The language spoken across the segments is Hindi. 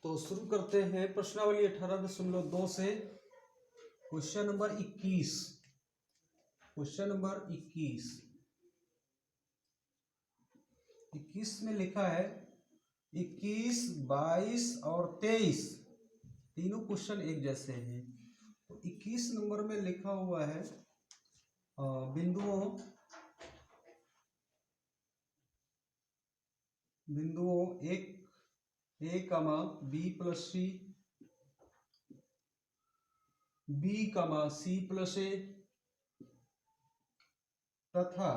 तो शुरू करते हैं प्रश्नावली 18.2 से क्वेश्चन नंबर 21। क्वेश्चन नंबर 21 में लिखा है 21, 22 और 23 तीनों क्वेश्चन एक जैसे हैं। तो 21 नंबर में लिखा हुआ है बिंदुओं ए कमा बी प्लस सी, बी कमा सी प्लस ए तथा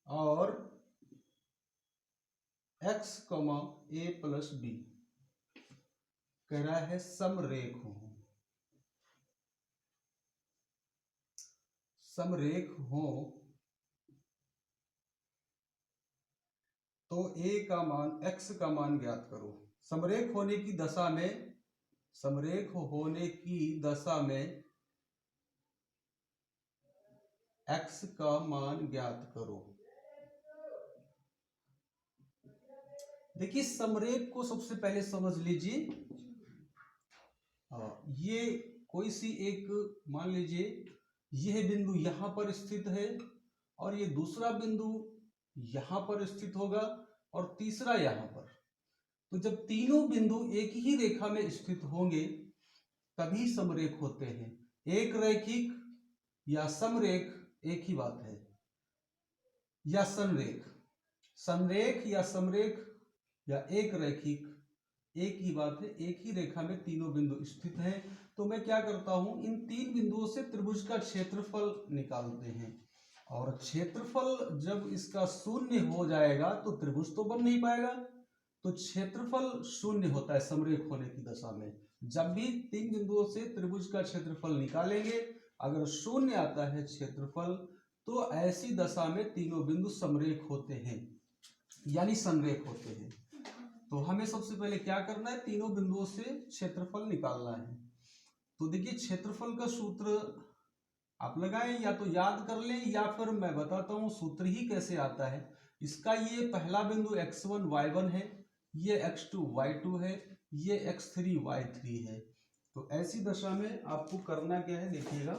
और एक्स कमा ए प्लस बी कह रहा है समरेख हो। समरेख हो तो ए का मान एक्स का मान ज्ञात करो। समरेख होने की दशा में एक्स का मान ज्ञात करो। देखिए समरेख को सबसे पहले समझ लीजिए। ये कोई सी एक मान लीजिए यह बिंदु यहां पर स्थित है और ये दूसरा बिंदु यहां पर स्थित होगा और तीसरा यहां पर। तो जब तीनों बिंदु एक ही रेखा में स्थित होंगे तभी समरेख होते हैं। एक रैखिक या समरेख एक ही बात है, या संरेख। संरेख या समरेख या एक रैखिक एक ही बात है। एक ही रेखा में तीनों बिंदु स्थित हैं। तो मैं क्या करता हूं, इन तीन बिंदुओं से त्रिभुज का क्षेत्रफल निकालते हैं और क्षेत्रफल जब इसका शून्य हो जाएगा तो त्रिभुज तो बन नहीं पाएगा। तो क्षेत्रफल शून्य होता है समरेख होने की दशा में। जब भी तीन बिंदुओं से त्रिभुज का क्षेत्रफल निकालेंगे, अगर शून्य आता है क्षेत्रफल, तो ऐसी दशा में तीनों बिंदु समरेख होते हैं यानी संरेख होते हैं। तो हमें सबसे पहले क्या करना है, तीनों बिंदुओं से क्षेत्रफल निकालना है। तो देखिए क्षेत्रफल का सूत्र आप लगाएं, या तो याद कर लें या फिर मैं बताता हूं सूत्र ही कैसे आता है इसका। ये पहला बिंदु x1 y1 है, ये x2 y2 है, ये x3 y3 है। तो ऐसी दशा में आपको करना क्या है, देखिएगा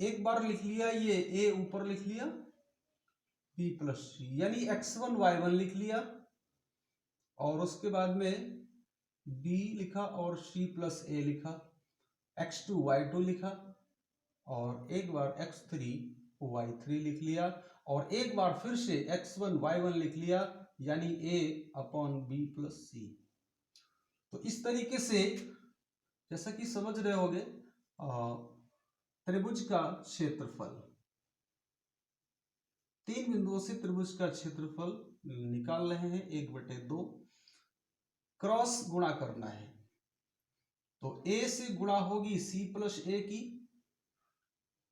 एक बार लिख लिया, ये a ऊपर लिख लिया, b प्लस सी यानी x1 y1 लिख लिया और उसके बाद में b लिखा और c प्लस a लिखा, x2 y2 लिखा और एक बार x3 y3 लिख लिया और एक बार फिर से x1 y1 लिख लिया यानी a अपॉन b प्लस सी। तो इस तरीके से जैसा कि समझ रहे होंगे त्रिभुज का क्षेत्रफल, तीन बिंदुओं से त्रिभुज का क्षेत्रफल निकाल रहे हैं 1/2। क्रॉस गुणा करना है तो a से गुणा होगी c प्लस a की,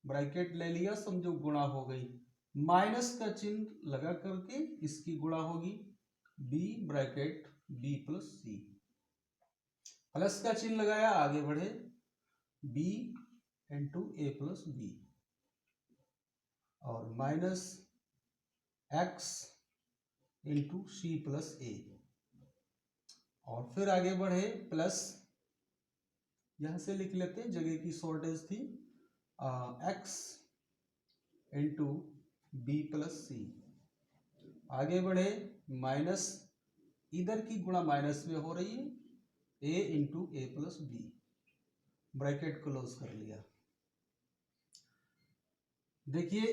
ब्रैकेट ले लिया, समझो गुणा हो गई। माइनस का चिन्ह लगा करके इसकी गुणा होगी b bracket b plus C. Plus का चिन्ह लगाया, आगे बढ़े, b इंटू ए प्लस बी और minus x into C plus A और फिर आगे बढ़े प्लस, यहां से लिख लेते हैं, जगह की शॉर्टेज थी, x इंटू बी प्लस सी। आगे बढ़े माइनस, इधर की गुणा माइनस में हो रही है, a into A plus b, bracket close कर लिया। देखिए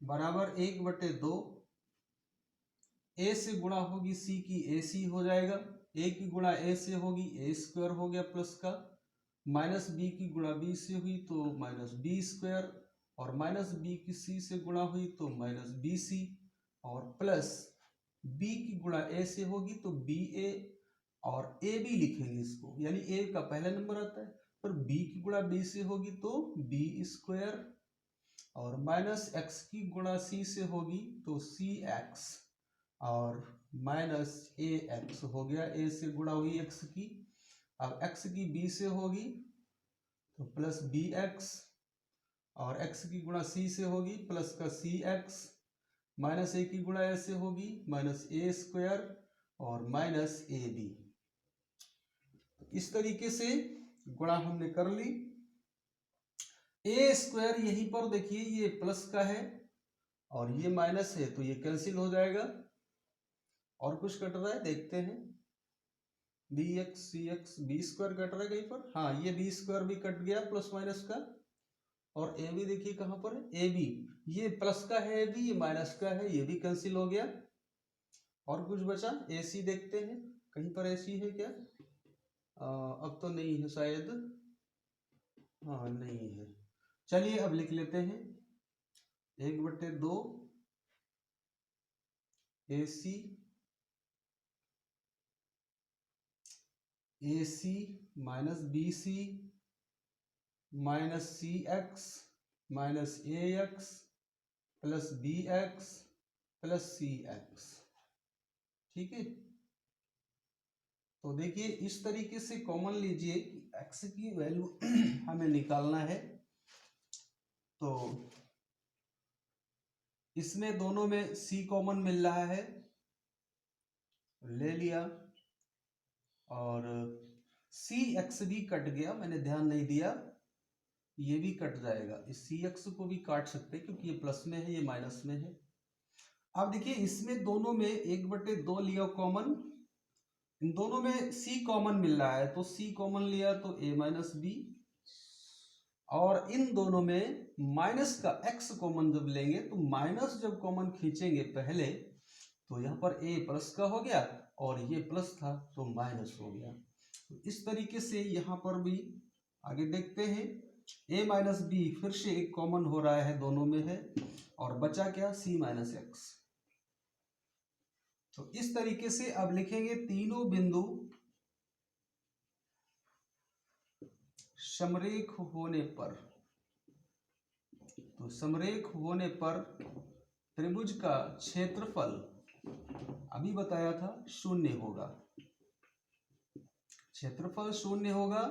बराबर 1/2, a से गुणा होगी c की ac हो जाएगा, a की गुणा a से होगी a स्क्वायर हो गया प्लस का, माइनस b की गुणा b से हुई तो माइनस b स्क्वायर और माइनस b की c से गुणा हुई तो माइनस bc और प्लस b की गुणा a से होगी तो ba और a भी लिखेंगे इसको, यानी a का पहला नंबर आता है, पर b की गुणा b से होगी तो b स्क्वायर और माइनस x की गुणा c से होगी तो cx और माइनस ax हो गया, a से गुणा हुई x की, अब x की b से होगी तो प्लस bx और x की गुणा c से होगी प्लस का cx माइनस ए की गुणा ऐसे होगी माइनस ए स्क्वायर और माइनस ए बी। इस तरीके से गुणा हमने कर ली। ए स्क्वायर यहीं पर देखिए ये प्लस का है और ये माइनस है तो ये कैंसिल हो जाएगा। और कुछ कट रहा है देखते हैं, बी एक्स सी एक्स, बी स्क्वायर कट रहा है कहीं पर, हाँ ये बी स्क्वायर भी कट गया प्लस माइनस का। और ए बी देखिए कहाँ पर है, ए बी ये प्लस का है, ए बी ये माइनस का है, ये भी कैंसिल हो गया। और कुछ बचा, ए सी देखते हैं कहीं पर ए सी है क्या, अब तो नहीं है शायद, हाँ नहीं है। चलिए अब लिख लेते हैं 1/2 A C minus B C minus C X minus A X plus B X plus C X. ठीक है, तो देखिए इस तरीके से कॉमन लीजिए कि एक्स की वैल्यू हमें निकालना है। तो इसमें दोनों में सी कॉमन मिल रहा है, ले लिया, और सी एक्स भी कट गया, मैंने ध्यान नहीं दिया, ये भी कट जाएगा। इस सी एक्स को भी काट सकते हैं क्योंकि ये प्लस में है ये माइनस में है। अब देखिए इसमें दोनों में 1/2 लिया कॉमन, इन दोनों में c कॉमन मिल रहा है तो c कॉमन लिया तो a माइनस बी, और इन दोनों में माइनस का x कॉमन जब लेंगे तो माइनस जब कॉमन खींचेंगे पहले तो यहाँ पर a प्लस का हो गया और ये प्लस था तो माइनस हो गया। तो इस तरीके से यहाँ पर भी आगे देखते हैं, a माइनस बी फिर से एक कॉमन हो रहा है, दोनों में है, और बचा क्या c माइनस एक्स। तो इस तरीके से अब लिखेंगे तीनों बिंदु समरेख होने पर, तो समरेख होने पर त्रिभुज का क्षेत्रफल अभी बताया था 0 होगा, क्षेत्रफल 0 होगा।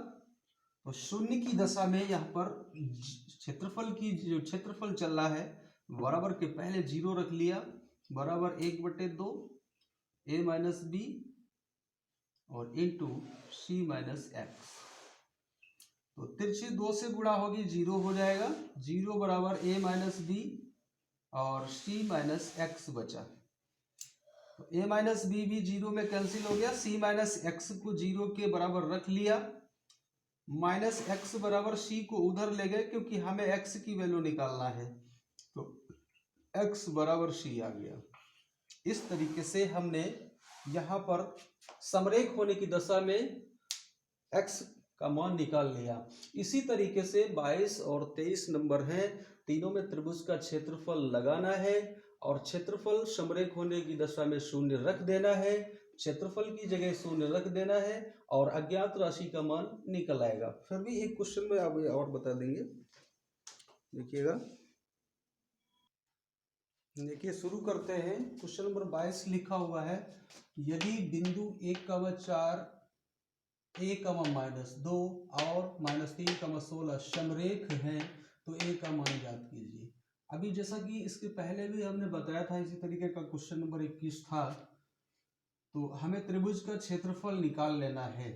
तो 0 की दशा में यहाँ पर क्षेत्रफल की जो क्षेत्रफल चल रहा है बराबर के पहले 0 रख लिया, बराबर 1/2 a माइनस बी और इंटू सी माइनस एक्स। तो तिरछी 2 से गुणा होगी 0 हो जाएगा, 0 बराबर a माइनस बी और c माइनस एक्स बचा। तो a माइनस बी भी 0 में कैंसिल हो गया, c माइनस एक्स को 0 के बराबर रख लिया, माइनस एक्स बराबर c को उधर ले गए क्योंकि हमें x की वैल्यू निकालना है, तो x बराबर c आ गया। इस तरीके से हमने यहाँ पर समरेख होने की दशा में x का मान निकाल लिया। इसी तरीके से 22 और 23 नंबर हैं, तीनों में त्रिभुज का क्षेत्रफल लगाना है और क्षेत्रफल समरेख होने की दशा में 0 रख देना है, क्षेत्रफल की जगह 0 रख देना है और अज्ञात राशि का मान निकल आएगा। फिर भी एक क्वेश्चन में आप और बता देंगे, देखिएगा। देखिए शुरू करते हैं, क्वेश्चन नंबर 22 लिखा हुआ है, यदि बिंदु 1,4 a,-2 और -3,16 समरेख हैं तो a का मान ज्ञात कीजिए। अभी जैसा कि इसके पहले भी हमने बताया था, इसी तरीके का क्वेश्चन नंबर 21 था। तो हमें त्रिभुज का क्षेत्रफल निकाल लेना है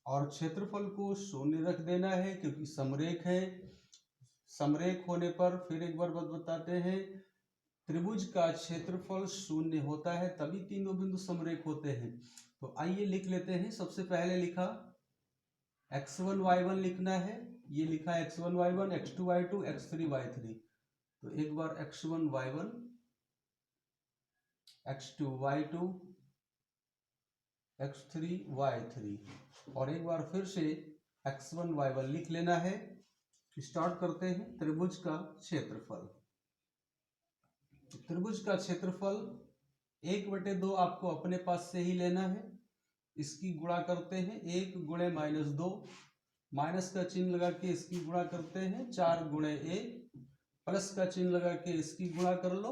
और क्षेत्रफल को 0 रख देना है क्योंकि समरेख है। समरेख होने पर फिर एक बार बताते हैं, त्रिभुज का क्षेत्रफल 0 होता है तभी तीनों बिंदु समरेख होते हैं। तो आइए लिख लेते हैं। सबसे पहले लिखा x1 y1 लिखना है, ये लिखा x1 y1 x2 y2 x3 y3। तो एक बार x1 y1 x2 y2 x3 y3 और एक बार फिर से x1 y1 लिख लेना है। स्टार्ट करते हैं। त्रिभुज का क्षेत्रफल, त्रिभुज का क्षेत्रफल 1/2 आपको अपने पास से ही लेना है, इसकी गुणा करते हैं 1 × -2, माइनस का चिन्ह लगा के इसकी गुणा करते हैं 4 × a, प्लस का चिन्ह लगा के इसकी गुणा कर लो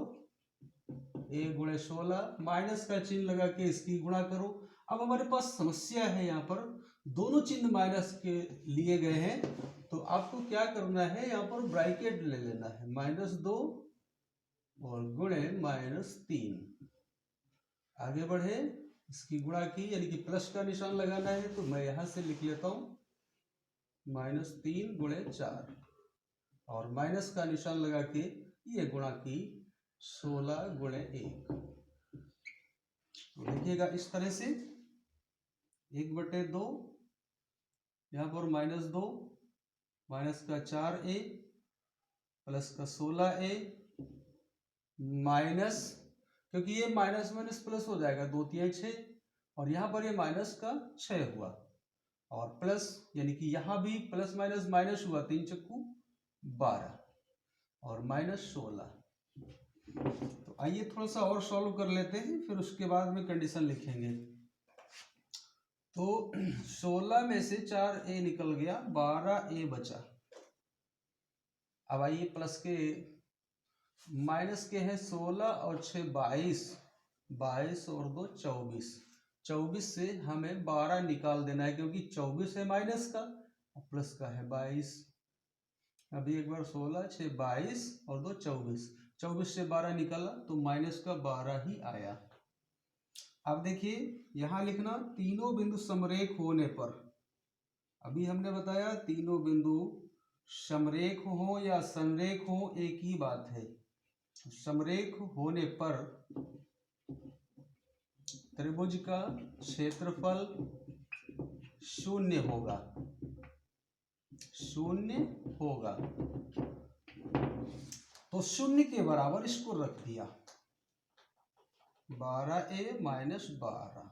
a × 16, माइनस का चिन्ह लगा के इसकी गुणा करो। अब हमारे पास समस्या है, यहाँ पर दोनों चिन्ह माइनस के लिए गए हैं, तो आपको क्या करना है, यहाँ पर ब्रैकेट ले लेना है, -2 और और गुणे -3। आगे बढ़े, इसकी गुणा की यानी कि प्लस का निशान लगाना है, तो मैं यहां से लिख लेता हूं -3 गुणे 4 और माइनस का निशान लगा के ये गुणा की 16 गुणे 1। तो लिखिएगा इस तरह से 1/2, यहाँ पर -2, माइनस का 4a प्लस का 16a माइनस, क्योंकि ये माइनस माइनस प्लस हो जाएगा, 2 3 6 और यहाँ पर ये माइनस का 6 हुआ और प्लस यानी कि यहाँ भी प्लस माइनस माइनस हुआ, 3 चक्कू 12 और -16। तो आइए थोड़ा सा और सॉल्व कर लेते हैं, फिर उसके बाद में कंडीशन लिखेंगे। तो 16 में से 4a निकल गया, 12a बचा। अब आइए प्लस के माइनस के हैं 16 और 6 22, 22 और 2 24, 24 से हमें 12 निकाल देना है, क्योंकि 24 है माइनस का और प्लस का है 22। अभी एक बार 16 6 22 और 2 24, 24 से 12 निकाला तो माइनस का 12 ही आया। अब देखिए यहां लिखना तीनों बिंदु समरेख होने पर, अभी हमने बताया तीनों बिंदु समरेख हो या संरेख हो एक ही बात है। समरेख होने पर त्रिभुज का क्षेत्रफल 0 होगा, 0 होगा। तो 0 के बराबर इसको रख दिया, 12a माइनस 12,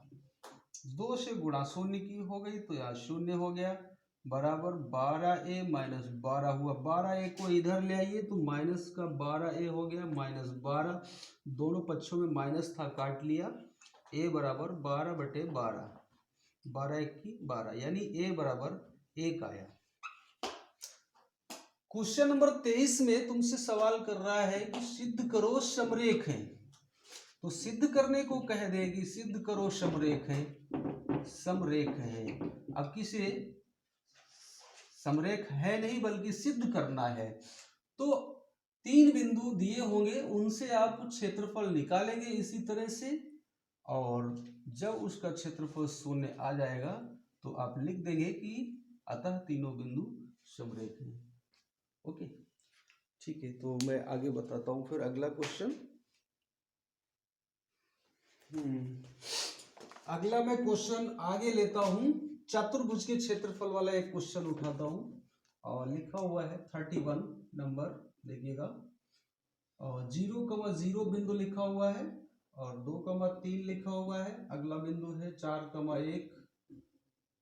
2 से गुणा 0 की हो गई तो यहाँ 0 हो गया, बराबर 12a माइनस 12 हुआ। 12a को इधर ले आइए तो माइनस का 12a हो गया, -12, दोनों पक्षों में माइनस था, काट लिया, a बराबर 12/12, 12 1 की 12 यानी a बराबर 1 आया। क्वेश्चन नंबर 23 में तुमसे सवाल कर रहा है कि सिद्ध करो समरेख है, तो सिद्ध करने को कह देगी सिद्ध करो समरेख है, समरेख है। अब किसे समरेख है नहीं बल्कि सिद्ध करना है, तो 3 बिंदु दिए होंगे उनसे आप क्षेत्रफल निकालेंगे इसी तरह से, और जब उसका क्षेत्रफल 0 आ जाएगा तो आप लिख देंगे कि अतः तीनों बिंदु समरेख हैं। ओके ठीक है, तो मैं आगे बताता हूं फिर अगला क्वेश्चन। अगला मैं क्वेश्चन आगे लेता हूं, चतुर्भुज के क्षेत्रफल वाला एक क्वेश्चन उठाता हूं और लिखा हुआ है 31 नंबर, देखिएगा, और 0,0 बिंदु लिखा हुआ है और 2,3 लिखा हुआ है, अगला बिंदु है 4,1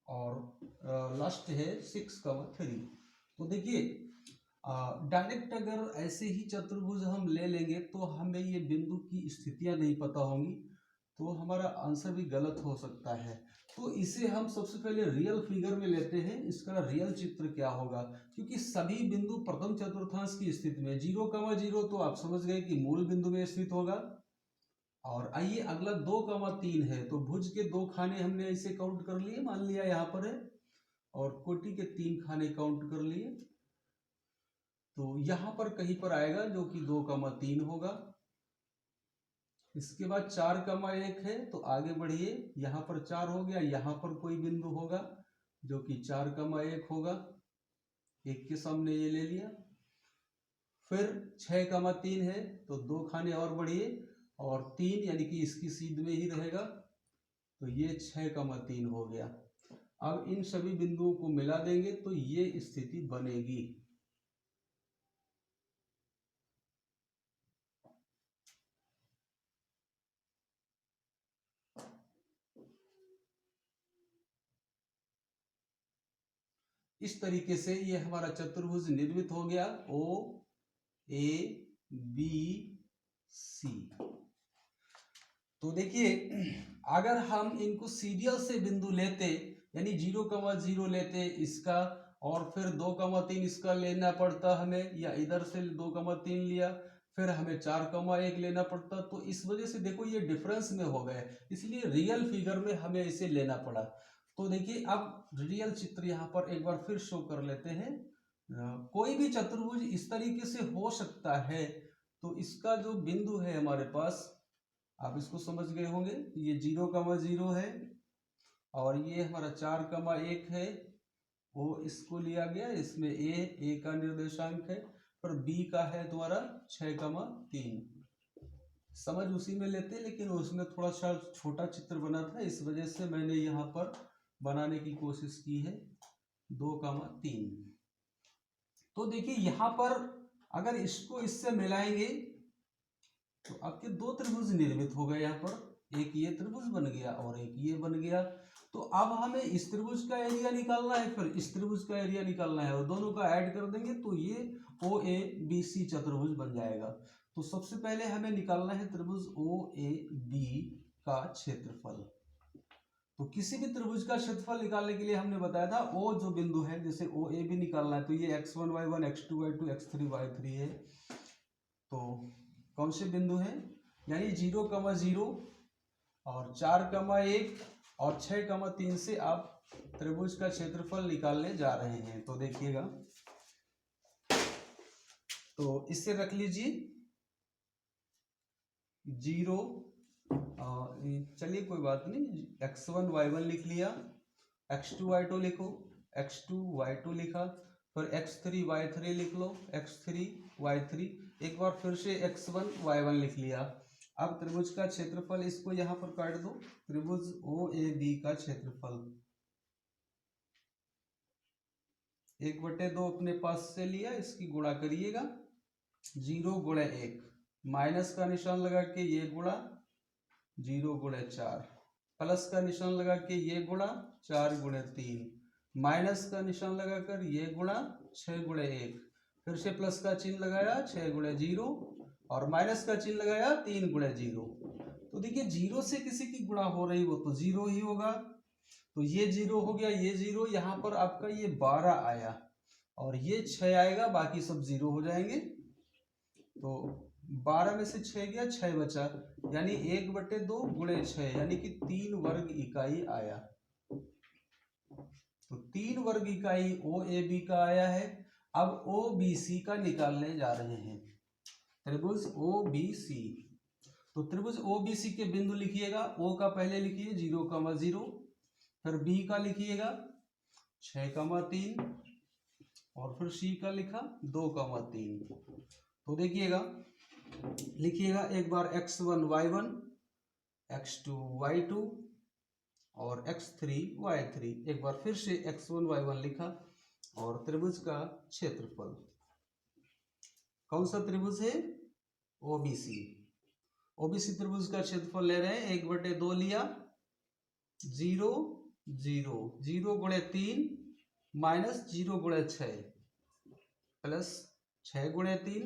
और लास्ट है 6,3। तो देखिए डायरेक्ट अगर ऐसे ही चतुर्भुज हम ले लेंगे तो हमें ये बिंदु की स्थितियां नहीं पता होंगी, तो हमारा आंसर भी गलत हो सकता है। तो इसे हम सबसे पहले रियल फिगर में लेते हैं, इसका रियल चित्र क्या होगा, क्योंकि सभी बिंदु प्रथम चतुर्थांश की स्थिति में 0,0 तो आप समझ गए कि मूल बिंदु में स्थित होगा। और आइए अगला 2,3 है, तो भुज के 2 खाने हमने ऐसे काउंट कर लिए, मान लिया यहाँ पर है, और कोटि के 3 खाने काउंट कर लिए, तो यहां पर कहीं पर आएगा जो कि 2,3 होगा। इसके बाद 4,1 है, तो आगे बढ़िए, यहाँ पर 4 हो गया, यहाँ पर कोई बिंदु होगा जो कि 4,1 होगा, 1 के सामने ये ले लिया। फिर 6,3 है, तो 2 खाने और बढ़िए और 3 यानी कि इसकी सीध में ही रहेगा, तो ये 6,3 हो गया। अब इन सभी बिंदुओं को मिला देंगे तो ये स्थिति बनेगी। इस तरीके से ये हमारा चतुर्भुज निर्मित हो गया, O A B C। तो देखिए अगर हम इनको सीरियल से बिंदु लेते, यानी 0,0 लेते इसका और फिर 2,3 इसका लेना पड़ता हमें, या इधर से 2,3 लिया फिर हमें 4,1 लेना पड़ता, तो इस वजह से देखो ये डिफरेंस में हो गए, इसलिए रियल फिगर में हमें इसे लेना पड़ा। तो देखिए अब रियल चित्र यहाँ पर एक बार फिर शो कर लेते हैं। कोई भी चतुर्भुज इस तरीके से हो सकता है, तो इसका जो बिंदु है हमारे पास, आप इसको समझ गए होंगे, ये 0,0 है और ये हमारा 4,1 है, वो इसको लिया गया, इसमें ए का निर्देशांक है, पर बी का है तुम्हारा 6,3। समझ उसी में लेते, लेकिन उसमें थोड़ा सा छोटा चित्र बना था, इस वजह से मैंने यहाँ पर बनाने की कोशिश की है 2,3। तो देखिए यहाँ पर अगर इसको इससे मिलाएंगे तो आपके दो त्रिभुज निर्मित हो गए। यहाँ पर एक ये त्रिभुज बन गया और एक ये बन गया। तो अब हमें इस त्रिभुज का एरिया निकालना है, फिर इस त्रिभुज का एरिया निकालना है, और दोनों का ऐड कर देंगे तो ये OABC चतुर्भुज बन जाएगा। तो सबसे पहले हमें निकालना है त्रिभुज OAB का क्षेत्रफल। तो किसी भी त्रिभुज का क्षेत्रफल निकालने के लिए हमने बताया था O जो बिंदु है, जैसे OAB निकालना है तो ये x1 y1 x2 y2 x3 y3 है। तो कौन से बिंदु हैं, यानी 0,0 और 4,1 और 6,3 से आप त्रिभुज का क्षेत्रफल निकालने जा रहे हैं। तो देखिएगा, तो इससे रख लीजिए 0, चलिए कोई बात नहीं, x1 y1 लिख लिया, x2 y2 लिखो, x2 y2 लिखा, फिर x3 y3 लिख लो, x3 y3, एक बार फिर से x1 y1 लिख लिया। अब त्रिभुज का क्षेत्रफल, इसको यहाँ पर काट दो, त्रिभुज OAB का क्षेत्रफल 1/2 अपने पास से लिया, इसकी गुणा करिएगा, 0 × 1, माइनस का निशान लगा के ये गुणा 0 × 4, प्लस का निशान लगा के ये गुणा 4 × 3, माइनस का निशान लगाकर ये गुणा 6 × 1, फिर से प्लस का चिन्ह लगाया 6 × 0 और माइनस का चिन्ह लगाया 3 × 0। तो देखिए 0 से किसी की गुणा हो रही वो तो 0 ही होगा, तो ये 0 हो गया, ये 0, यहाँ पर आपका ये 12 आया और ये 6 आएगा, बाकी सब 0 हो जाएंगे। तो 12 में से 6 गया, 6 बचा, यानी 1/2 × 6 यानी कि 3 वर्ग इकाई आया। तो 3 वर्ग इकाई OAB का आया है। अब OBC का निकालने जा रहे हैं, त्रिभुज OBC। तो त्रिभुज OBC के बिंदु लिखिएगा, O का पहले लिखिए 0,0, फिर B का लिखिएगा 6,3 और फिर C का लिखा 2,3। तो देखिएगा, लिखिएगा एक बार x1 y1, x2 y2 और x3 y3, एक बार फिर से x1 y1 लिखा और त्रिभुज का क्षेत्रफल, कौन सा त्रिभुज है, OBC। OBC त्रिभुज का क्षेत्रफल ले रहे हैं, 1/2 लिया, 0 0 0 × 3 माइनस 0 × 6 प्लस 6 × 3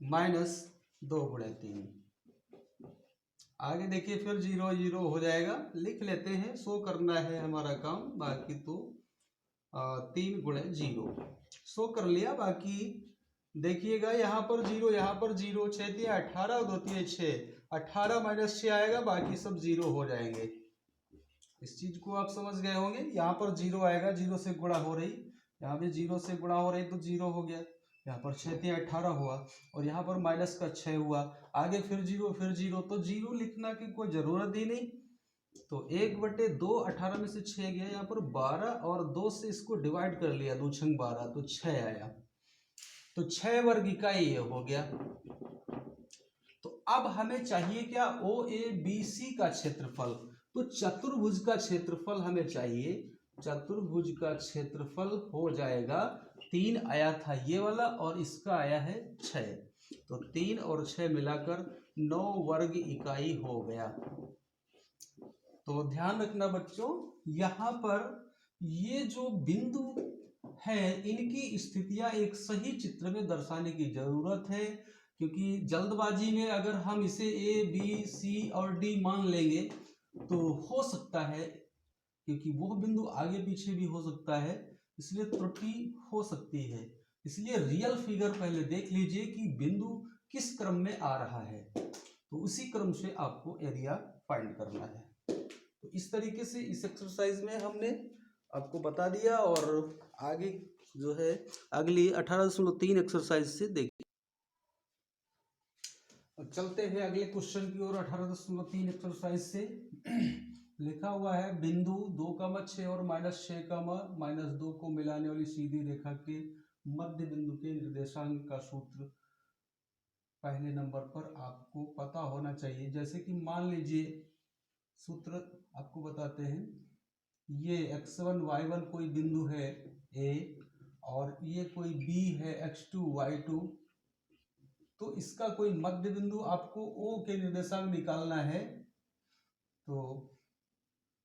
माइनस 2 × 3। आगे देखिए फिर 0 0 हो जाएगा, लिख लेते हैं, शो करना है हमारा काम, बाकी तो 3 × 0 शो कर लिया। बाकी देखिएगा यहाँ पर 0, यहाँ पर 0, 6 3 18 2 3 6, 18 माइनस 6 आएगा, बाकी सब 0 हो जाएंगे। इस चीज को आप समझ गए होंगे। यहाँ पर 0 आएगा, 0 से गुणा हो रही, यहाँ भी 0 से गुणा हो रही तो 0 हो गया, यहाँ पर 6 3 18 हुआ और यहाँ पर माइनस का 6 हुआ, आगे फिर 0 फिर 0, तो 0 लिखना की कोई जरूरत ही नहीं। तो 1/2, 18 में से 6 गया, यहाँ पर 12 और 2 से इसको डिवाइड कर लिया, 2 × 12 तो 6 आया, तो 6 वर्ग इकाई ये हो गया। तो अब हमें चाहिए क्या, OABC का क्षेत्रफल। तो चतुर्भुज का क्षेत्रफल हमें चाहिए, चतुर्भुज का क्षेत्रफल हो जाएगा, 3 आया था ये वाला और इसका आया है 6, तो 3 और 6 मिलाकर 9 वर्ग इकाई हो गया। तो ध्यान रखना बच्चों, यहाँ पर ये जो बिंदु है इनकी स्थितियां एक सही चित्र में दर्शाने की जरूरत है, क्योंकि जल्दबाजी में अगर हम इसे A B C और D मान लेंगे तो हो सकता है, क्योंकि वो बिंदु आगे पीछे भी हो सकता है, इसलिए त्रुटि हो सकती है। इसलिए रियल फिगर पहले देख लीजिए कि बिंदु किस क्रम में आ रहा है, तो उसी क्रम से आपको एरिया फाइंड करना है। तो इस तरीके से इस एक्सरसाइज में हमने आपको बता दिया, और आगे जो है अगली 18.3 एक्सरसाइज से देखिए। चलते हैं अगले क्वेश्चन की ओर। 18.3 एक्सरसाइज से लिखा हुआ है बिंदु 2,6 और -6, -2 को मिलाने वाली सीधी रेखा के मध्य बिंदु के निर्देशांक का सूत्र पहले नंबर पर आपको पता होना चाहिए। जैसे कि मान लीजिए सूत्र आपको बताते हैं, ये x1 y1 कोई बिंदु है A और ये कोई B है x2 y2, तो इसका कोई मध्य बिंदु आपको O के निर्देशांक निकालना है। तो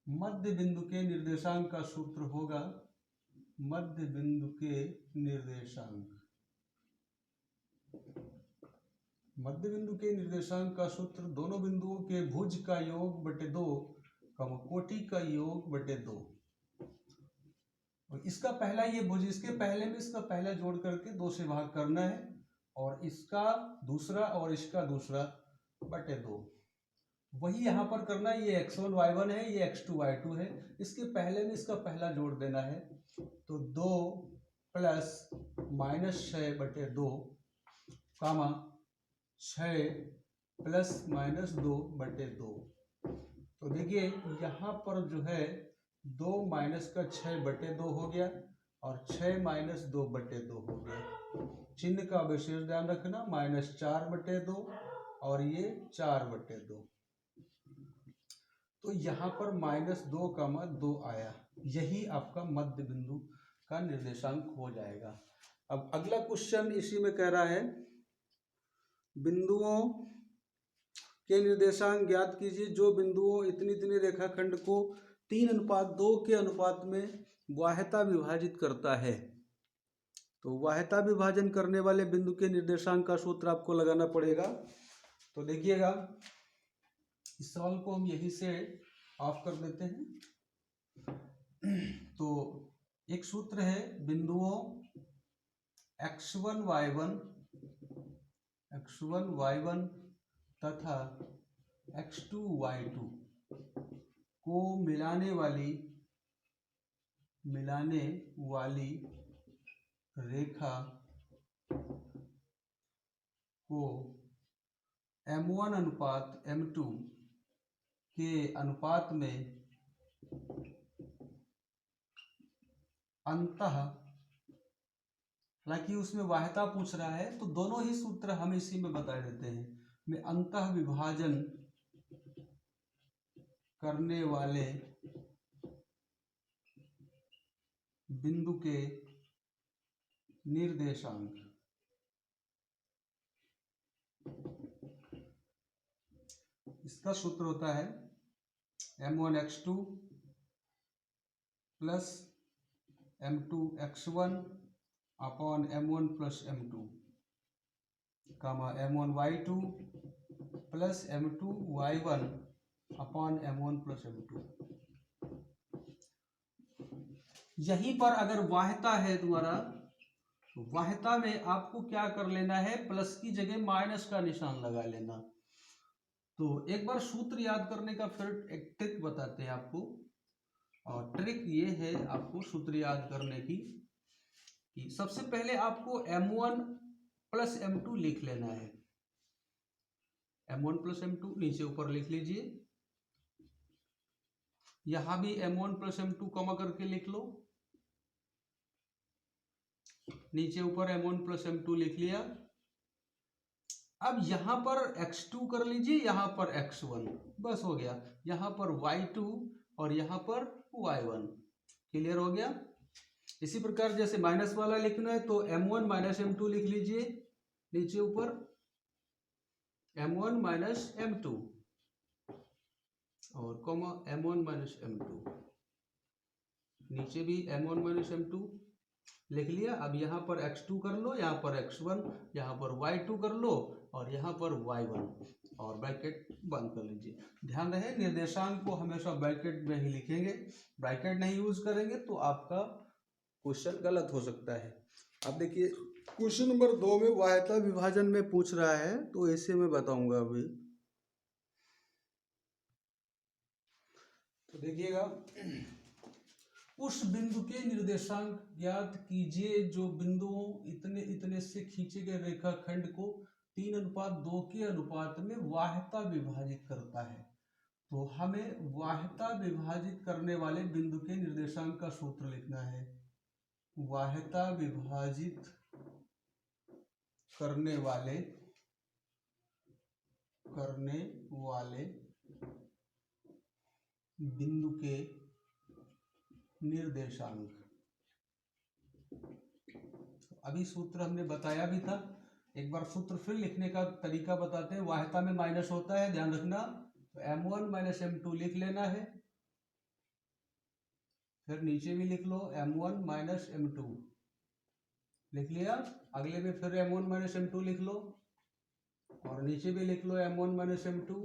मध्य बिंदु के निर्देशांक का सूत्र होगा मध्य बिंदु के निर्देशांक। मध्य बिंदु के निर्देशांक का सूत्र दोनों बिंदुओं के भुज का योग बटे 2, कोटि का योग बटे 2। और इसका पहला ये भुज, इसके पहले में इसका पहला जोड़ करके 2 से भाग करना है और इसका दूसरा और इसका दूसरा बटे 2। वही यहाँ पर करना है। ये x1 y1 है, ये x2 y2 है, इसके पहले में इसका पहला जोड़ देना है। तो 2 प्लस -6 बटे 2 कामा 6 प्लस -2 बटे 2। तो देखिए यहाँ पर जो है 2 माइनस का 6 बटे 2 हो गया और 6 माइनस 2 बटे 2 हो गया। चिन्ह का विशेष ध्यान रखना, -4 बटे 2 और ये 4 बटे 2। तो यहाँ पर -2, आया। यही आपका मध्य बिंदु का निर्देशांक हो जाएगा। अब अगला क्वेश्चन इसी में कह रहा है बिंदुओं के निर्देशांक ज्ञात कीजिए जो बिंदुओं इतनी रेखाखंड को 3:2 के अनुपात में बाह्यता विभाजित करता है। तो बाह्यता विभाजन करने वाले बिंदु के निर्देशांक का सूत्र आपको लगाना पड़ेगा। तो देखिएगा इस सवाल को हम यहीं से ऑफ कर देते हैं। तो एक सूत्र है बिंदुओं x1 y1 तथा x2 y2 को मिलाने वाली रेखा को m1:m2 के अनुपात में अंतः, हालांकि उसमें बाह्यता पूछ रहा है तो दोनों ही सूत्र हम इसी में बता देते हैं, में अंतः विभाजन करने वाले बिंदु के निर्देशांक। इसका सूत्र होता है m1 x2 plus m2 x1 upon m1 plus m2 कामा m1 y2 plus m2 y1 upon m1 plus m2। यहीं पर अगर बाह्यता है तुम्हारा, बाह्यता में आपको क्या कर लेना है, प्लस की जगह माइनस का निशान लगा लेना। तो एक बार सूत्र याद करने का फिर एक ट्रिक बताते हैं आपको, और ट्रिक ये है आपको सूत्र याद करने की कि सबसे पहले आपको m1 प्लस m2 लिख लेना है। m1 प्लस m2 नीचे ऊपर लिख लीजिए, यहां भी m1 प्लस m2 कमा करके लिख लो, नीचे ऊपर m1 प्लस m2 लिख लिया। अब यहां पर x2 कर लीजिए, यहां पर x1, बस हो गया। यहां पर y2 और यहां पर y1, क्लियर हो गया। इसी प्रकार जैसे माइनस वाला लिखना है तो m1 माइनस m2 लिख लीजिए, नीचे ऊपर m1 माइनस m2 और कॉमा m1 माइनस m2, नीचे भी m1 माइनस m2 लिख लिया। अब यहाँ पर x2 कर लो, यहाँ पर x1, यहाँ पर y2 कर लो और यहाँ पर y1 और ब्रैकेट बंद कर लीजिए। ध्यान रहे निर्देशांक को हमेशा ब्रैकेट में ही लिखेंगे, ब्रैकेट नहीं यूज करेंगे तो आपका क्वेश्चन गलत हो सकता है। अब देखिए क्वेश्चन नंबर 2 में बाह्यता विभाजन में पूछ रहा है, तो इसे मैं बताऊंगा अभी। तो देखिएगा उस बिंदु के निर्देशांक ज्ञात कीजिए जो बिंदुओं इतने से खींचे गए रेखाखंड को 3:2 के अनुपात में वाह्यता विभाजित करता है। तो हमें वाह्यता विभाजित करने वाले बिंदु के निर्देशांक का सूत्र लिखना है। वाह्यता विभाजित करने वाले बिंदु के निर्देशांक। अभी सूत्र हमने बताया भी था, एक बार सूत्र फिर लिखने का तरीका बताते हैं। वाह्यता में माइनस होता है, ध्यान रखना। तो m1 माइनस m2 लिख लेना है, फिर नीचे भी लिख लो m1 माइनस m2 लिख लिया। अगले में फिर m1 माइनस m2 लिख लो और नीचे भी लिख लो m1 माइनस m2।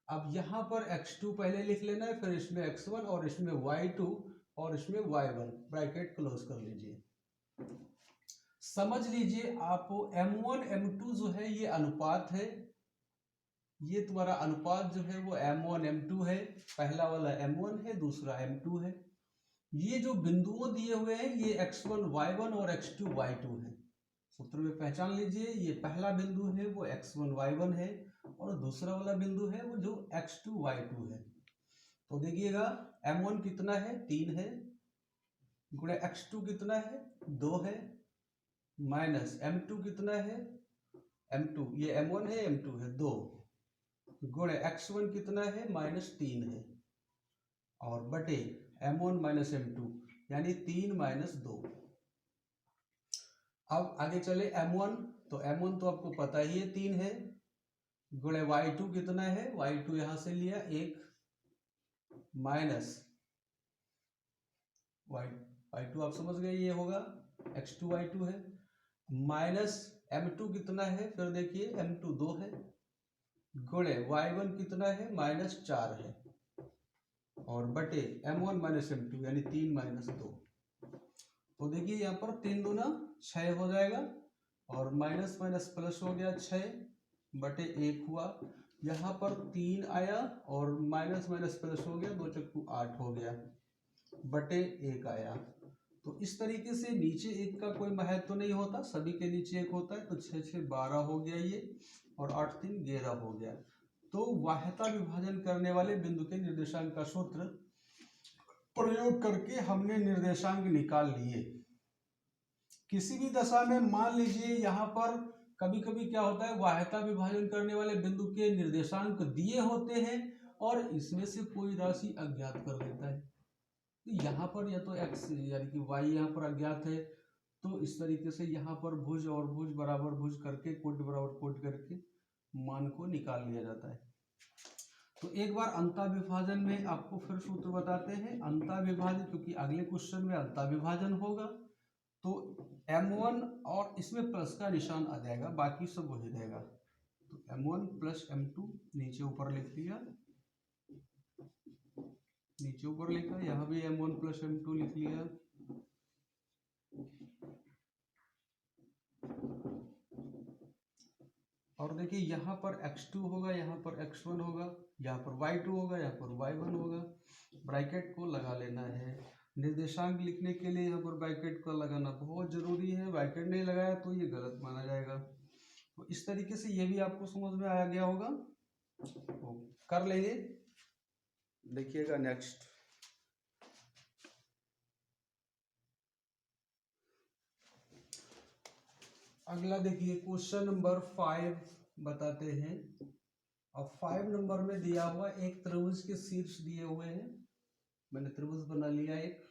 अब यहाँ पर x2 पहले लिख लेना है, फिर इसमें x1 और इसमें y2 और इसमें y1, ब्रैकेट क्लोज कर लीजिए। समझ लीजिए आप m1 m2 जो है ये अनुपात है, ये तुम्हारा अनुपात जो है वो m1 m2 है। पहला वाला m1 है, दूसरा m2 है। ये जो बिंदुओं दिए हुए हैं ये x1 y1 और x2 y2 है। सूत्र में पहचान लीजिए, ये पहला बिंदु है वो x1 y1 है और दूसरा वाला बिंदु है वो जो x2 y2 है। तो देखिएगा m1 कितना है, 3 है, गुणे x2 कितना है, 2 है, माइनस m2 कितना है, m2 ये m1 है, m2 है, 2, गुणे x1 कितना है, -3 है, और बटे m1 माइनस m2 यानी 3 माइनस 2। अब आगे चले m1, तो m1 तो आपको पता ही है 3 है, गुणे y2 कितना है, y2 यहां से लिया 1, माइनस y2 आप समझ गए ये होगा x2 y2 है, माइनस m2 कितना है, फिर देखिए m2 2 है, गुणे y1 कितना है, -4 है, और बटे m1 माइनस m2 यानी 3 माइनस 2। तो देखिए यहाँ पर 3 दूना 6 हो जाएगा और माइनस माइनस प्लस हो गया, 6 बटे 1 हुआ। यहाँ पर 3 आया और माइनस माइनस प्लस हो गया, 2 चक्कू 8 हो गया, बटे 1 आया। तो इस तरीके से नीचे 1 का कोई महत्व तो नहीं होता, सभी के नीचे 1 होता है। तो 6 6 12 हो गया ये, और 8 3 11 हो गया। तो वाह्यता विभाजन करने वाले बिंदु के निर्देशांक का सूत्र प्रयोग करके हमने निर्देशांक निकाल लिए। किसी भी दशा में मान लीजिए यहाँ पर कभी कभी क्या होता है, वाह्यता विभाजन करने वाले बिंदु के निर्देशांक दिए होते हैं और इसमें से कोई राशि अज्ञात कर देता है। तो यहाँ पर या तो x यानी कि y यहाँ पर अज्ञात है, तो इस तरीके से यहाँ पर भुज और भुज बराबर भुज करके कोट बराबर कोट करके मान को निकाल लिया जाता है। तो एक बार अंता विभाजन में आपको फिर सूत्र बताते हैं। अंता विभाजन, क्योंकि अगले क्वेश्चन में अंता विभाजन होगा, तो m1 और इसमें प्लस का निशान आ जाएगा, बाकी सब वही रहेगा। तो m1 प्लस m2 नीचे ऊपर लिख लिया, नीचे ऊपर लिखा, यहाँ भी m1 प्लस m2 लिख लिया। और देखिए यहाँ पर x2 होगा, यहाँ पर x1 होगा, यहाँ पर y2 होगा, यहाँ पर y1 होगा। ब्रैकेट को लगा लेना है। निर्देशांक लिखने के लिए यहाँ पर ब्रैकेट को लगाना बहुत जरूरी है, ब्रैकेट नहीं लगाया तो ये गलत माना जाएगा। तो इस तरीके से ये भी आपको समझ में आ गया होगा, तो कर लेंगे। देखिएगा नेक्स्ट, अगला देखिए क्वेश्चन नंबर 5 बताते हैं। अब 5 नंबर में दिया हुआ एक त्रिभुज के शीर्ष दिए हुए हैं, मैंने त्रिभुज बना लिया, एक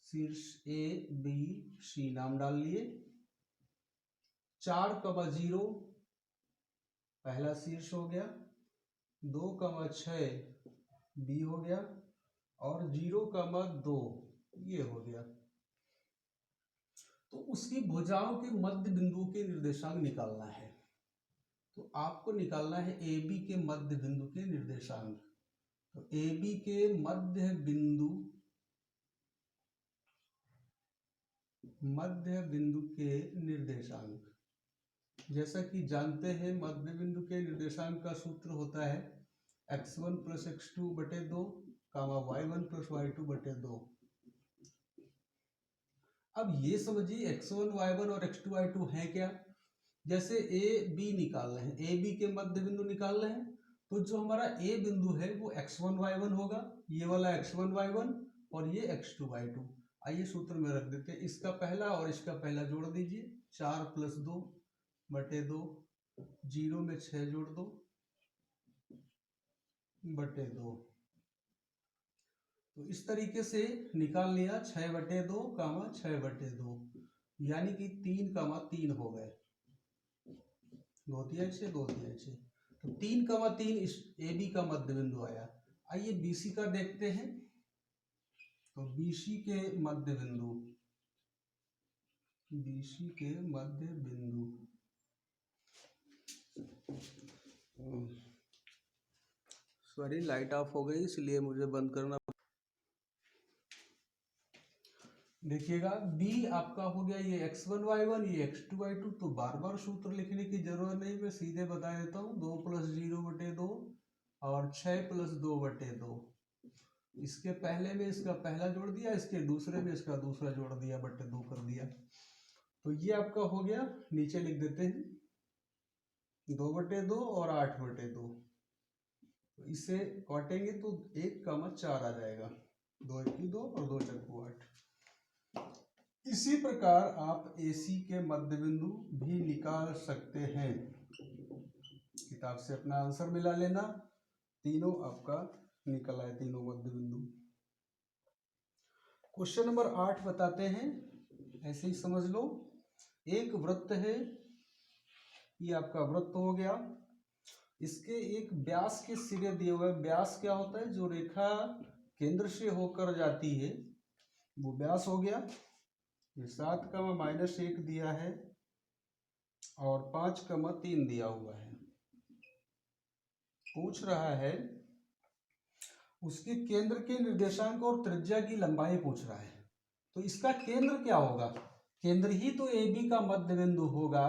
शीर्ष A B C नाम डाल लिए। 4,0 पहला शीर्ष हो गया, 2,6 B हो गया, और 0,2 ये हो गया। तो उसकी भुजाओं के मध्य बिंदु के निर्देशांक निकालना है। तो आपको निकालना है AB के मध्य बिंदु के निर्देशांक। तो AB के मध्य बिंदु के निर्देशांक, जैसा कि जानते हैं मध्य बिंदु के निर्देशांक का सूत्र होता है x1 प्लस x2 बटे 2 y1 प्लस y2 बटे 2। अब ये समझिए x1 y1 और x2 y2 है क्या, जैसे ए बी निकाल रहे हैं, ए बी के मध्य बिंदु निकाल रहे हैं, तो जो हमारा ए बिंदु है वो x1 y1 होगा, ये वाला x1 y1 और ये x2 y2। आइए सूत्र में रख देते हैं, इसका पहला और इसका पहला जोड़ दीजिए, 4 + 2 बटे 2, 0 में 6 जोड़ दो बटे 2। तो इस तरीके से निकाल लिया 6/2 कामा 6/2, यानी कि 3,3 हो गए, 2 तिया 6, 2 तिया 6। तो 3,3 इस ए बी का मध्य बिंदु आया। आइए बीसी का देखते हैं। तो बीसी के मध्य बिंदु, बीसी के मध्य बिंदु, सॉरी लाइट ऑफ हो गई इसलिए मुझे बंद करना। देखिएगा बी आपका हो गया ये x1 y1, ये x2 y2। तो बार बार सूत्र लिखने की जरूरत नहीं, मैं सीधे बता देता हूँ, 2 + 0/2 और 6 + 2/2। इसके पहले में इसका पहला जोड़ दिया, इसके दूसरे में इसका दूसरा जोड़ दिया, बटे 2 कर दिया। तो ये आपका हो गया, नीचे लिख देते हैं 2/2 और 8/2। तो इसे काटेंगे तो 1,4 आ जाएगा, 2 × 2 और 2 × 8। इसी प्रकार आप AC के मध्य बिंदु भी निकाल सकते हैं। किताब से अपना आंसर मिला लेना, तीनों आपका निकल आए, तीनों मध्य बिंदु। क्वेश्चन नंबर 8 बताते हैं, ऐसे ही समझ लो। एक वृत्त है, ये आपका वृत्त हो गया, इसके एक व्यास के सिरे दिए हुए। व्यास क्या होता है? जो रेखा केंद्र से होकर जाती है वो व्यास हो गया। ये 7,-1 दिया है और 5,3 दिया हुआ है। पूछ रहा है उसके केंद्र के निर्देशांक और त्रिज्या की लंबाई पूछ रहा है। तो इसका केंद्र क्या होगा? केंद्र ही तो AB का मध्य बिंदु होगा,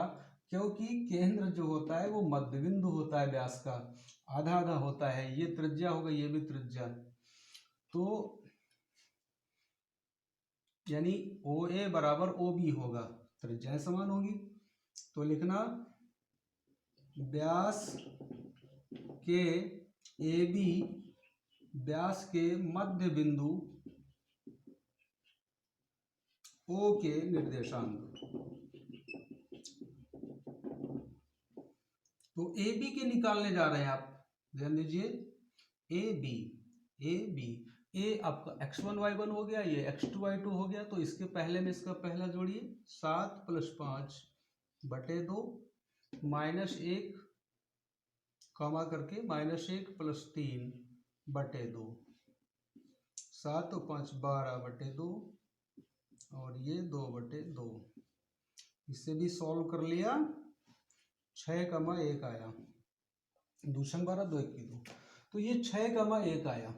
क्योंकि केंद्र जो होता है वो मध्य बिंदु होता है, व्यास का आधा आधा होता है। ये त्रिज्या होगा, ये भी त्रिज्या। तो यानी OA बराबर OB होगा, त्रिज्याएं समान होगी। तो लिखना व्यास के AB, व्यास के मध्य बिंदु O के निर्देशांक। तो AB के निकालने जा रहे हैं आप, ध्यान दीजिए। AB A आपका x1 y1 हो गया, ये x2 y2 हो गया। तो इसके पहले में इसका पहला जोड़िए, 7 + 5/2 -1 कमा करके -1 + 3/2, 7 और 5 12/2 और ये 2/2। इससे भी सॉल्व कर लिया, 6,1 आया, 2 × 12 2 × 2। तो ये 6,1 आया।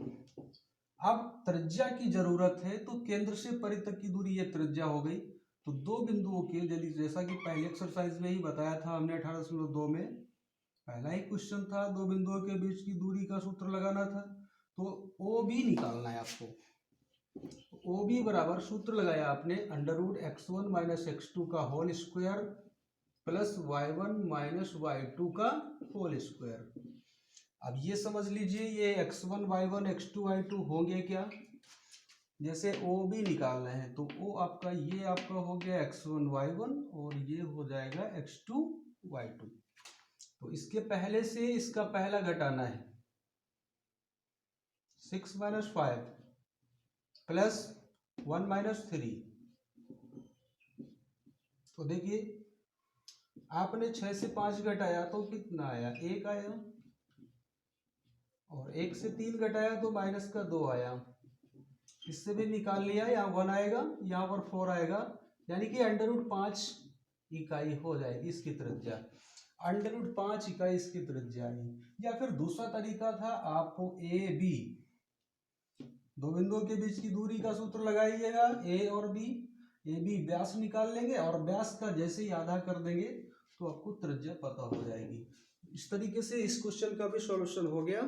अब त्रिज्या की जरूरत है, तो केंद्र से परे तक की दूरी ये त्रिज्या हो गई। तो दो बिंदुओं के, जैसा कि पहले एक्सरसाइज में ही बताया था हमने 18.2 में, पहला ही क्वेश्चन था, दो बिंदुओं के बीच की दूरी का सूत्र लगाना था। तो OB निकालना है आपको। OB बराबर सूत्र लगाया आपने, √x1 - x2 का whole square plus y1 - y2 का होल स्क्वायर। अब ये समझ लीजिए, ये x1 y1 x2 y2 होंगे क्या? जैसे OB निकाल रहे हैं, तो O आपका, ये आपका हो गया x1 y1 और ये हो जाएगा x2 y2। तो इसके पहले से इसका पहला घटाना है, 6 - 5 प्लस 1 - 3। तो देखिए आपने 6 से 5 घटाया तो कितना आया? 1 आया, और 1 से 3 घटाया तो -2 आया। इससे भी निकाल लिया, यहाँ 1 आएगा, यहाँ पर 4 आएगा, यानी कि √5 इकाई हो जाएगी इसकी त्रिज्या। √5 इकाई इसकी त्रिज्या आई। या फिर दूसरा तरीका था, आपको AB, दो बिंदुओं के बीच की दूरी का सूत्र लगाइएगा, A और B। AB व्यास निकाल लेंगे और व्यास का जैसे ही आधा कर देंगे तो आपको त्रिज्या पता हो जाएगी। इस तरीके से इस क्वेश्चन का भी सॉल्यूशन हो गया।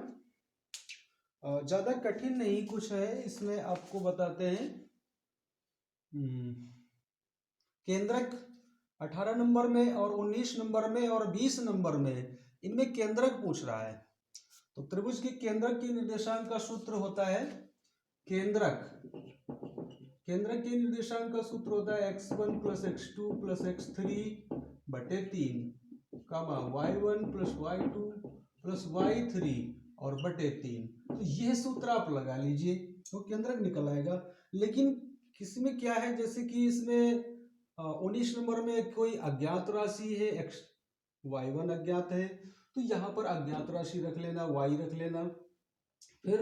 ज्यादा कठिन नहीं कुछ है इसमें, आपको बताते हैं। केंद्रक 18 नंबर में और 19 नंबर में और 20 नंबर में इनमें केंद्रक पूछ रहा है। तो त्रिभुज के केंद्रक के निर्देशांक का सूत्र होता है केंद्रक के निर्देशांक का सूत्र होता है x1 + x2 + x3 बटे 3 कामा y1 + y2 + y3 और बटे 3। तो यह सूत्र आप लगा लीजिए तो केंद्रक निकल आएगा। लेकिन किसमें क्या है, जैसे कि इसमें 19 नंबर में कोई अज्ञात राशि है, y1 अज्ञात है, तो यहाँ पर अज्ञात राशि रख लेना, y रख लेना। फिर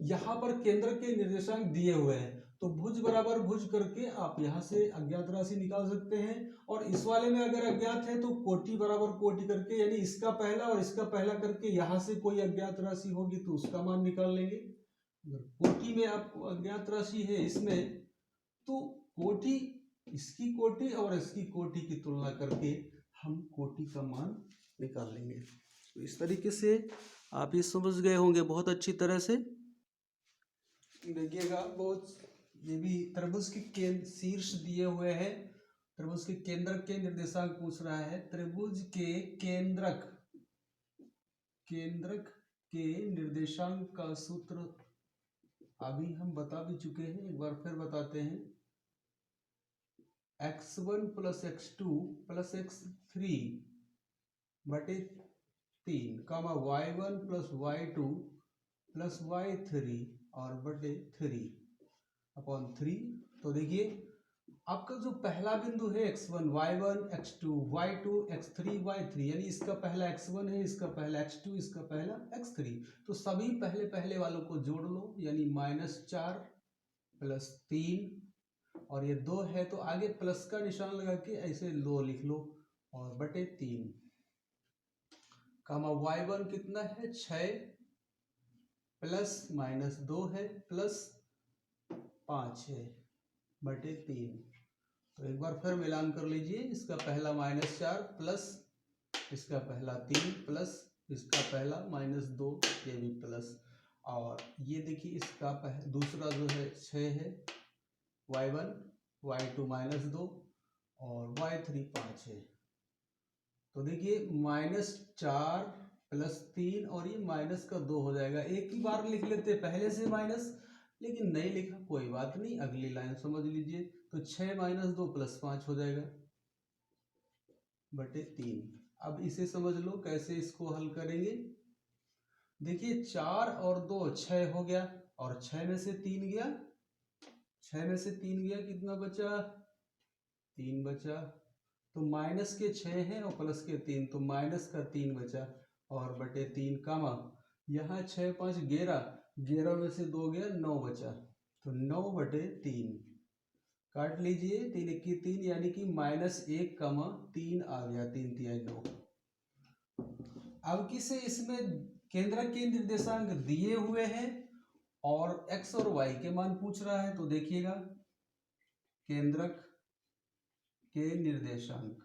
यहाँ पर केंद्र के निर्देशांक दिए हुए हैं, तो भुज बराबर भुज करके आप यहाँ से अज्ञात राशि निकाल सकते हैं। और इस वाले में अगर अज्ञात है तो कोटि बराबर कोटि करके, यानी इसका पहला और इसका पहला करके यहाँ से कोई अज्ञात राशि होगी तो उसका मान निकाल लेंगे। अगर कोटि में आपको अज्ञात राशि है इसमें, तो कोटि, इसकी कोटि और इसकी कोटि की तुलना करके हम कोटि का मान निकाल लेंगे। तो इस तरीके से आप ये समझ गए होंगे बहुत अच्छी तरह से। देखिएगा, बहुत ये भी त्रिभुज के शीर्ष दिए हुए हैं, त्रिभुज के केंद्रक के निर्देशांक पूछ रहा है। त्रिभुज के केंद्रक के निर्देशांक का सूत्र अभी हम बता भी चुके हैं, एक बार फिर बताते हैं। x1 + x2 + x3 बटे 3 कामा y1 + y2 + y3 और बटे 3/3। तो देखिए आपका जो पहला बिंदु है x1, y1, x2, y2, x3, y3, यानी इसका पहला x1 है, इसका पहला x2, इसका पहला x3, तो सभी पहले पहले वालों को जोड़ लो, यानी -4 + 3 और ये 2 है तो आगे प्लस का निशान लगा के ऐसे लो लिख लो और बटे 3 कामा y1 कितना है 6 प्लस -2 है प्लस 5 है बटे 3। तो एक बार फिर मिलान कर लीजिए, इसका पहला -4 प्लस इसका पहला 3 प्लस इसका पहला -2, ये भी प्लस, और ये देखिए इसका दूसरा जो है 6 है, y1, y2 -2 और y3 5 है। तो देखिए -4 + 3 और ये -2 हो जाएगा। एक ही बार लिख लेते पहले से माइनस, लेकिन नहीं लिखा कोई बात नहीं, अगली लाइन समझ लीजिए। तो 6 - 2 + 5 हो जाएगा बटे 3। अब इसे समझ लो कैसे इसको हल करेंगे। देखिए 4 और 2 6 हो गया और 6 में से 3 गया, 6 में से 3 गया, कितना बचा 3 बचा। तो माइनस के 6 हैं और प्लस के 3, तो -3 बचा और बटे 3 कामा यहाँ 6 5 11, 11 में से 2 गया 9 बचा, तो 9 बटे 3 काट लीजिए, 3 × 1 = 3, यानी कि -1 कामा 3 आ गया, 3 × 3 = 9। अब किसे इसमें केंद्रक के निर्देशांक दिए हुए हैं और x और y के मान पूछ रहा है। तो देखिएगा केंद्रक के निर्देशांक,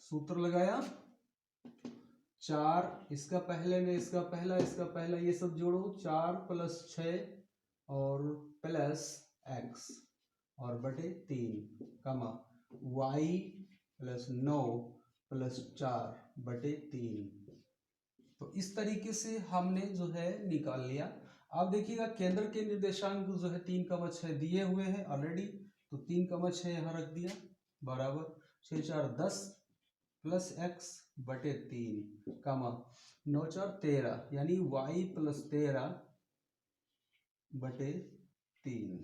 सूत्र लगाया 4, इसका पहले में इसका पहला, इसका पहला, ये सब जोड़ो, 4 + 6 और प्लस x और बटे 3 कामा y + 9 + 4 बटे 3। तो इस तरीके से हमने जो है निकाल लिया। अब देखिएगा केंद्र के निर्देशांक जो है 3,6 दिए हुए हैं ऑलरेडी, तो 3,6 यहाँ रख दिया बराबर 6 × 4 = 10 प्लस x बटे 3 कामा 9 × 4 = 13, यानी y + 13 बटे 3।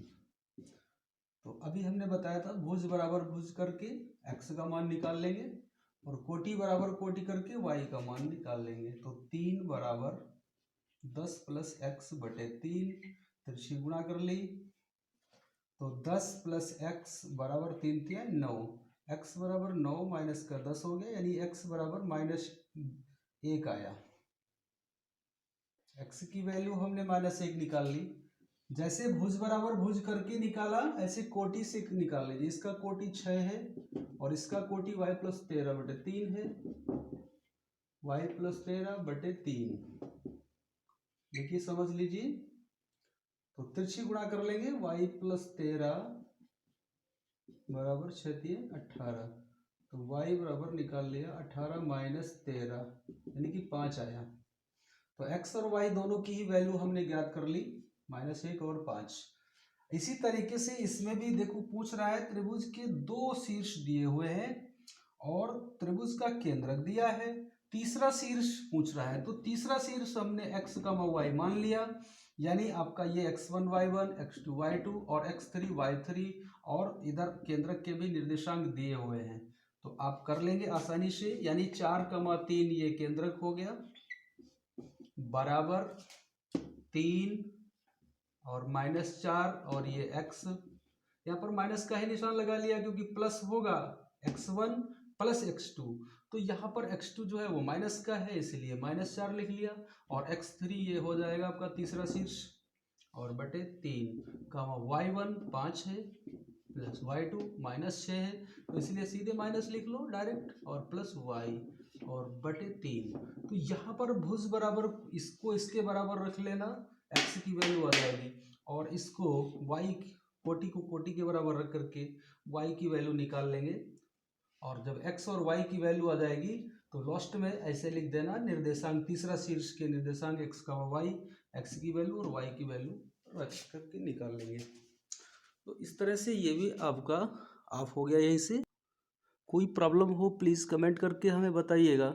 तो अभी हमने बताया था भुज बराबर भुज करके x का मान निकाल लेंगे और कोटि बराबर कोटि करके y का मान निकाल लेंगे। तो 3 बराबर 10 + x बटे 3, तिरछी गुणा कर ली, तो 10 + x बराबर 3 × 3 = 9, x बराबर 9 माइनस का 10 हो गया, यानी x बराबर -1 आया। x की वैल्यू हमने -1 निकाल ली। जैसे भुज बराबर भुज करके निकाला, ऐसे कोटि से निकाल लीजिए। इसका कोटि 6 है और इसका कोटि y + 13 बटे 3 है, y + 13 बटे 3। देखिए समझ लीजिए, तो तिरछी गुणा कर लेंगे, y + 13 बराबर 6×3 = 18, तो y बराबर निकाल लिया 18 माइनस 13 यानी कि 5 आया। तो x और y दोनों की ही वैल्यू हमने ज्ञात कर ली, -1 और 5। इसी तरीके से इसमें भी देखो पूछ रहा है, त्रिभुज के 2 शीर्ष दिए हुए हैं और त्रिभुज का केंद्रक दिया है, तीसरा शीर्ष पूछ रहा है। तो तीसरा शीर्ष हमने x, y मान लिया, यानी आपका ये x1 y1, x2 y2 और x3 y3, और इधर केंद्रक के भी निर्देशांक दिए हुए हैं, तो आप कर लेंगे आसानी से। यानी 4,3 ये केंद्रक हो गया, बराबर 3 और -4 और ये x, यहाँ पर माइनस का ही निशान लगा लिया क्योंकि प्लस होगा x1 प्लस x2, तो यहाँ पर x2 जो है वो माइनस का है इसलिए -4 लिख लिया, और x3 ये हो जाएगा आपका तीसरा शीर्ष, और बटे 3, y1 5 है प्लस y2 -6 है, तो इसलिए सीधे माइनस लिख लो डायरेक्ट, और प्लस y और बटे 3। तो यहाँ पर भुज बराबर इसको इसके बराबर रख लेना, x की वैल्यू आ जाएगी, और इसको y कोटि को कोटि के बराबर रख करके y की वैल्यू निकाल लेंगे, और जब x और y की वैल्यू आ जाएगी तो लास्ट में ऐसे लिख देना, निर्देशांक तीसरा शीर्ष के निर्देशांक x, y, x की वैल्यू और y की वैल्यू रख करके निकाल लेंगे। तो इस तरह से ये भी आपका ऑफ हो गया। यहीं से कोई प्रॉब्लम हो प्लीज़ कमेंट करके हमें बताइएगा।